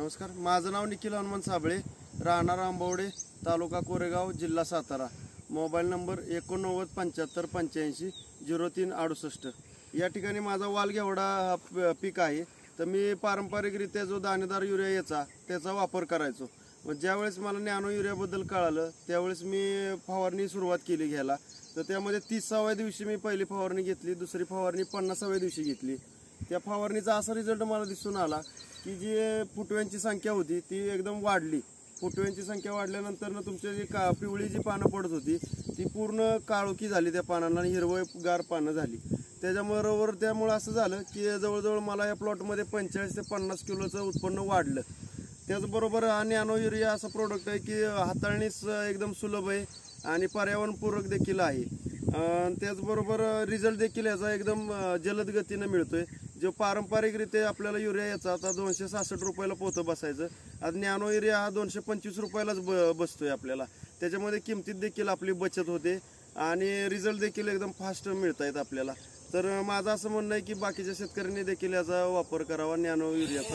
नमस्कार, माझं नाव निखिल हनुमान साबळे, राहणार आंबवडे, तालुका कोरेगाव, जिल्हा सातारा. Mobile number 8975850368. या ठिकाणी माझा वालगेवडा हा पीक आहे. तर मी पारंपरिकरित्या जो दाणेदार युरिया याचा त्याचा वापर करायचो. मग ज्यावेळेस मला नॅनो युरियाबद्दल कळालं त्यावेळेस मी फवारणी सुरुवात केली घ्यायला. तर त्यामध्ये 30व्या दिवशी मी पहिली फवारणी घेतली, दुसरी फवारणी 50व्या दिवशी घेतली. त्या फवारणीचा असा रिझल्ट मला दिसून आला की जी फुटव्यांची संख्या होती ती एकदम वाढली. फुटव्यांची संख्या वाढल्यानंतर तुमची जी पिवळी जी पानं पडत होती ती पूर्ण काळोखी झाली त्या पानांना आणि हिरवगार पानं झाली. त्यामुळे असं झालं की जवळजवळ मला या प्लॉटमध्ये 45 ते 50 किलोचं उत्पन्न वाढलं. त्याचबरोबर हा नॅनो युरिया असा प्रोडक्ट आहे की हाताळणीस एकदम सुलभ आहे आणि पर्यावरणपूरक देखील आहे. त्याचबरोबर रिझल्ट देखील याचा एकदम जलद गतीनं मिळतोय. जो पारंपरिकरित्या आपल्याला युरिया याचा आता 266 रुपयाला पोतं बसायचं, आज नॅनो युरिया हा 225 रुपयालाच बसतोय आपल्याला. त्याच्यामध्ये किमतीत देखील आपली बचत होते आणि रिझल्ट देखील एकदम फास्ट मिळत आहेत आपल्याला. तर माझं असं म्हणणं आहे की बाकीच्या शेतकऱ्यांनी देखील याचा वापर करावा नॅनो युरियाचा.